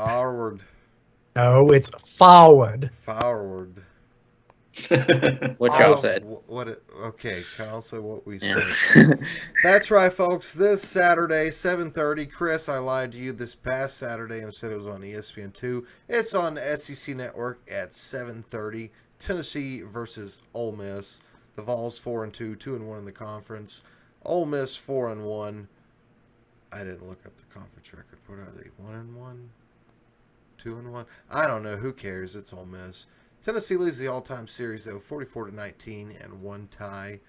Forward. No, it's forward. Forward. What y'all Kyle, said. okay, Kyle said what we Yeah. said. That's right, folks. This Saturday, 7:30. Chris, I lied to you this past Saturday and said it was on ESPN2. It's on the SEC Network at 7:30. Tennessee versus Ole Miss. The Vols 4-2, 2-1 in the conference. Ole Miss 4-1. I didn't look up the conference record. What are they? 1-1, 2-1. I don't know. Who cares? It's Ole Miss. Tennessee leads the all-time series though, 44-19 and one tie.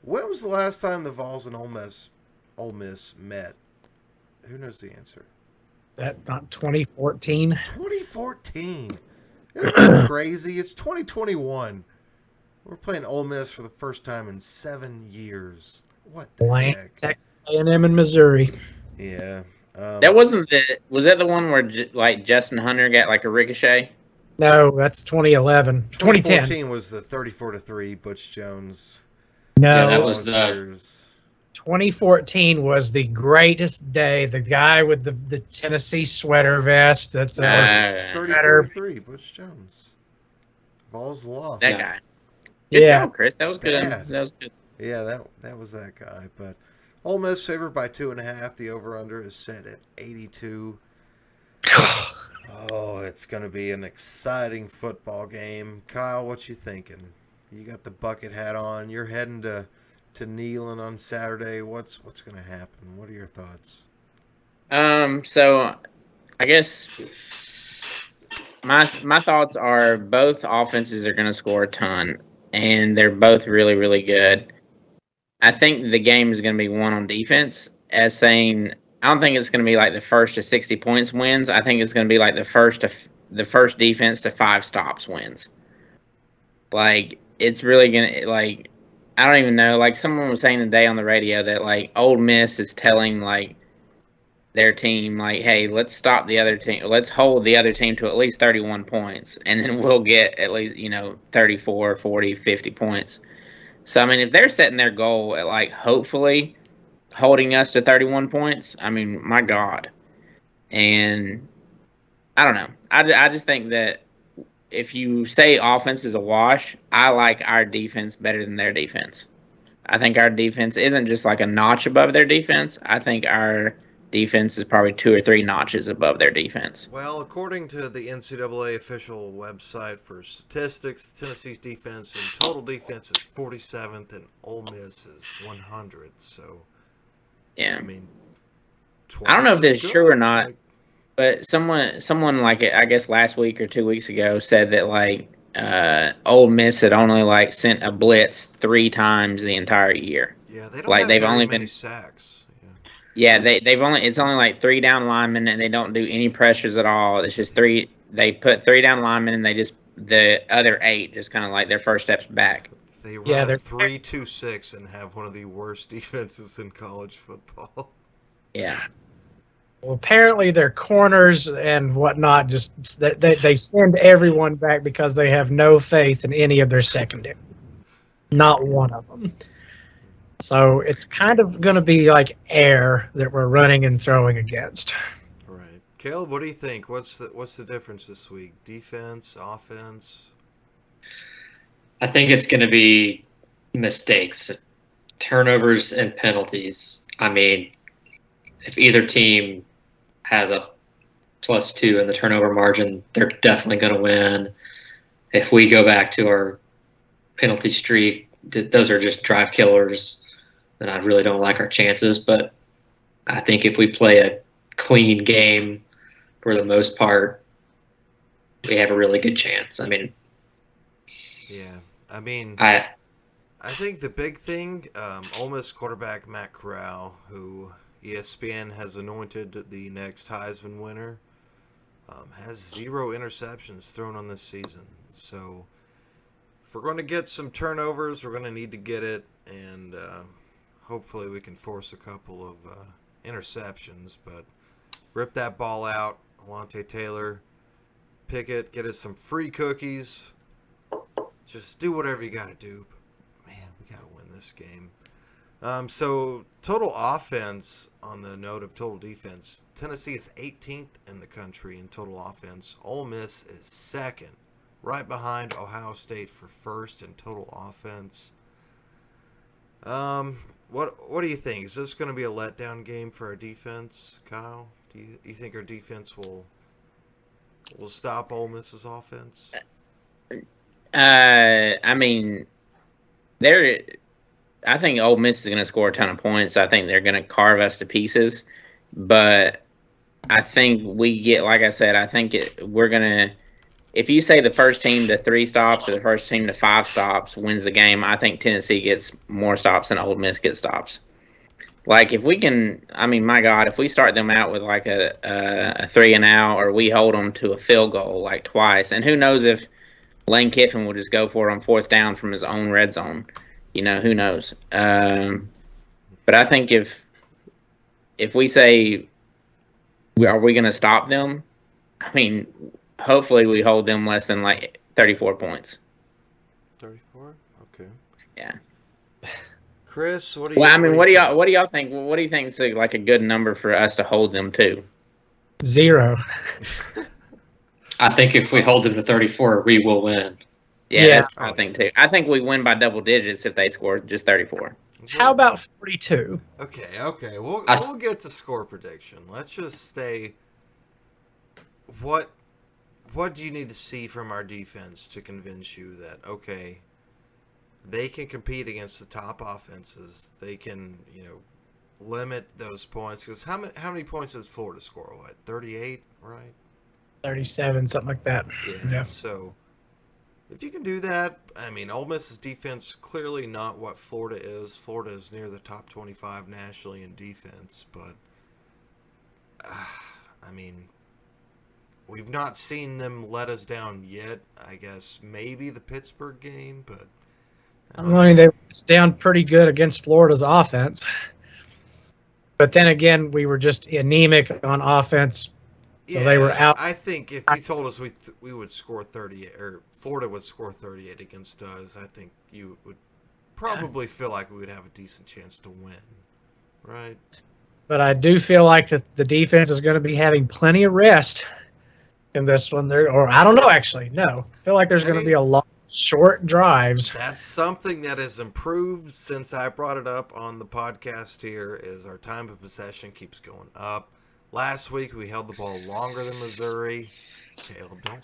When was the last time the Vols and Ole Miss met? Who knows the answer? That not 2014. 2014. Isn't that crazy? It's 2021. We're playing Ole Miss for the first time in 7 years. What the Blank, heck? Texas A&M in Missouri. Yeah. That wasn't the. Was that the one where like Justin Hunter got like a ricochet? No, that's 2011. 2010. 2014 was the 34-3 Butch Jones Yeah, that No, was the Volunteers. 2014 was the greatest day. The guy with the Tennessee sweater vest. That's That was better. 34-3 Butch Jones. Vols lost. That Yeah. guy. Good Yeah. job, Chris. That was good. Bad. That was good. Yeah, that was that guy. But Ole Miss favored by 2.5. The over/under is set at 82. Oh, it's going to be an exciting football game. Kyle, what you thinking? You got the bucket hat on. You're heading to Neyland on Saturday. What's going to happen? What are your thoughts? So I guess my thoughts are both offenses are going to score a ton, and they're both really really good. I think the game is going to be won on defense. As saying, I don't think it's going to be like the first to 60 points wins. I think it's going to be like the first defense to 5 stops wins. Like it's really gonna like I don't even know. Like someone was saying today on the radio that like Old Miss is telling like their team like, hey, let's stop the other team. Let's hold the other team to at least 31 points, and then we'll get at least 34, 40, 50 points. So I mean, if they're setting their goal at like hopefully holding us to 31 points, I mean, my God. And I don't know. I just think that if you say offense is a wash, I like our defense better than their defense. I think our defense isn't just like a notch above their defense. I think our defense is probably 2 or 3 notches above their defense. Well, according to the NCAA official website for statistics, Tennessee's defense and total defense is 47th, and Ole Miss is 100th. So, Yeah. I mean, I don't know if twice this as is true or good. not, but someone like I guess last week or 2 weeks ago said that like Ole Miss had only like sent a blitz 3 times the entire year. Yeah, they don't Like have they've very only many been sacks. Yeah. yeah they've only it's only like 3 down linemen and they don't do any pressures at all. It's just three. They put 3 down linemen and they just the other 8 just kind of like their first steps back. They run Yeah, a they're 3-2-6 and have one of the worst defenses in college football. Yeah. well, apparently their corners and whatnot just they send everyone back because they have no faith in any of their secondary. Not one of them. So it's kind of going to be like air that we're running and throwing against. Right. Caleb, what do you think? What's the difference this week? Defense, offense? I think it's going to be mistakes, turnovers, and penalties. I mean, if either team has a +2 in the turnover margin, they're definitely going to win. If we go back to our penalty streak, those are just drive killers, then I really don't like our chances. But I think if we play a clean game for the most part, we have a really good chance. I mean, Yeah. I mean, I I think the big thing, Ole Miss quarterback Matt Corral, who ESPN has anointed the next Heisman winner, has 0 interceptions thrown on this season. So if we're going to get some turnovers, we're going to need to get it, and hopefully we can force a couple of interceptions. But rip that ball out, Alante Taylor, pick it, get us some free cookies. Just do whatever you got to do. But man, we got to win this game. So total offense, on the note of total defense, Tennessee is 18th in the country in total offense. Ole Miss is second, right behind Ohio State for first in total offense. What do you think? Is this going to be a letdown game for our defense, Kyle? Do you think our defense will stop Ole Miss's offense? I mean, they're. I think Ole Miss is going to score a ton of points. I think they're going to carve us to pieces. But I think we get, like I said, I think we're going to. If you say the first team to 3 stops or the first team to 5 stops wins the game, I think Tennessee gets more stops than Ole Miss gets stops. Like if we can, I mean, my God, if we start them out with like a 3 and out, or we hold them to a field goal like twice, and who knows if Lane Kiffin will just go for it on 4th down from his own red zone. Who knows? But I think if we say, are we going to stop them? I mean, hopefully we hold them less than like 34 points. 34? Okay. Yeah. Chris, what do you? Well, I mean, what do y'all think? What do you think is like a good number for us to hold them to? 0. I think if we hold them to 34, we will win. Yeah, that's what I think too. I think we win by double digits if they score just 34. How about 42? Okay. We'll get to score prediction. Let's just stay. What do you need to see from our defense to convince you that they can compete against the top offenses? They can limit those points, because how many points does Florida score? What, 38, right? 37, something like that. Yeah. So if you can do that, I mean, Ole Miss's defense clearly not what Florida is. Florida is near the top 25 nationally in defense, but I mean, we've not seen them let us down yet. I guess maybe the Pittsburgh game, but I mean, they were down pretty good against Florida's offense. But then again, we were just anemic on offense, so they were out. I think if you told us we would score 38, or Florida would score 38 against us, I think you would probably feel like we would have a decent chance to win, right? But I do feel like that the defense is going to be having plenty of rest in this one. Or I don't know, actually. No. I feel like there's going to be a lot of short drives. That's something that has improved since I brought it up on the podcast here, is our time of possession keeps going up. Last week we held the ball longer than Missouri. Caleb, don't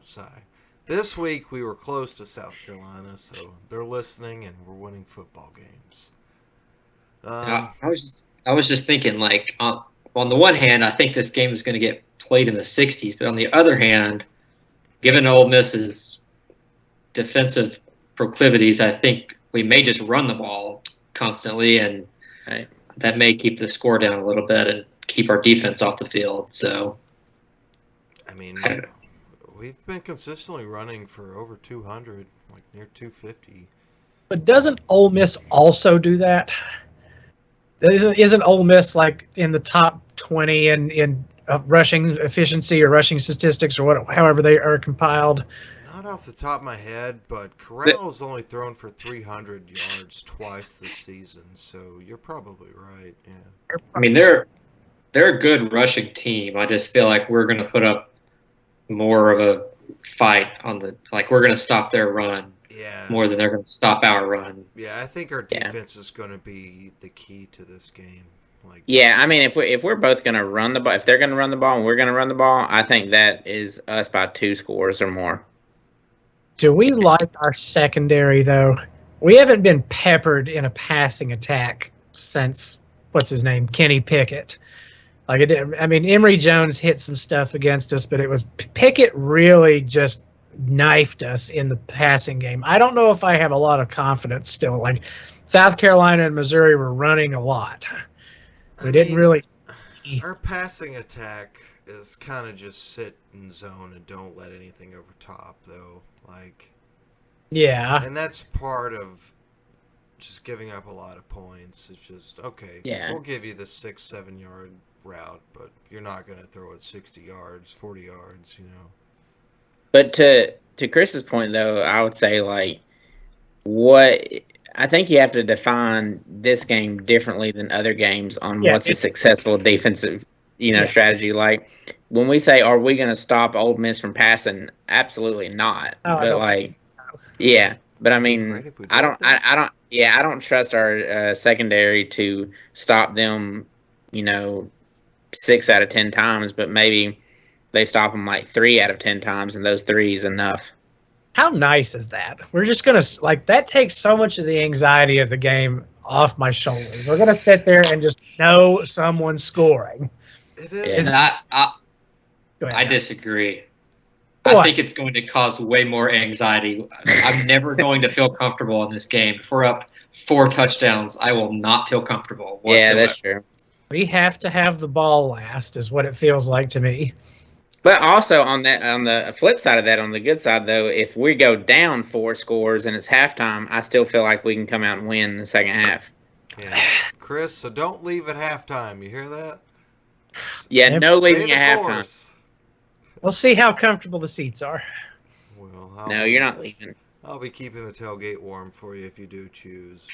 sigh. This week we were close to South Carolina, so they're listening and we're winning football games. I was just thinking, like, on the one hand, I think this game is going to get played in the 60s, but on the other hand, given Ole Miss's defensive proclivities, I think we may just run the ball constantly, and that may keep the score down a little bit and keep our defense off the field. So, I mean, we've been consistently running for over 200, like near 250. But doesn't Ole Miss also do that? Isn't Ole Miss like in the top 20 in rushing efficiency or rushing statistics, or however they are compiled? Not off the top of my head, but Corral's only thrown for 300 yards twice this season, so you're probably right. Yeah. I mean, they're a good rushing team. I just feel like we're going to put up more of a fight we're going to stop their run. Yeah. More than they're going to stop our run. Yeah, I think our defense is going to be the key to this game. Yeah, I mean, if we're both going to run the ball, if they're going to run the ball and we're going to run the ball, I think that is us by 2 scores or more. Do we like our secondary, though? We haven't been peppered in a passing attack since, what's his name, Kenny Pickett. Emory Jones hit some stuff against us, but it was Pickett really just knifed us in the passing game. I don't know if I have a lot of confidence still. Like, South Carolina and Missouri were running a lot. We didn't really. Our passing attack is kind of just sit in zone and don't let anything over top, though. Yeah. And that's part of just giving up a lot of points. It's just, we'll give you the 6-7 yard route, but you're not going to throw it 60 yards, 40 yards, But to Chris's point, though, I would say, I think you have to define this game differently than other games on Yeah, what's a successful defensive, Yeah. strategy. Like when we say, "Are we going to stop Ole Miss from passing?" Absolutely not. No, I But don't. like, yeah. But I mean, Great if we I did, don't. though. I don't. Yeah, I don't trust our secondary to stop them. 6 out of 10 times, but maybe they stop them like 3 out of 10 times, and those three is enough. How nice is that? We're just gonna like that takes so much of the anxiety of the game off my shoulders. We're gonna sit there and just know someone's scoring. It Yeah. is. And Go ahead. I Matt. disagree. I What? think it's going to cause way more anxiety. I'm never going to feel comfortable in this game. If we're up 4 touchdowns, I will not feel comfortable Yeah, whatsoever. that's true. We have to have the ball last, is what it feels like to me. But also on the flip side of that, on the good side though, if we go down 4 scores and it's halftime, I still feel like we can come out and win in the second half. Yeah. Chris, so don't leave at halftime. You hear that? Yeah, Yep. no Stay leaving the at halftime. course. We'll see how comfortable the seats are. Well, No, you're not leaving. I'll be keeping the tailgate warm for you if you do choose.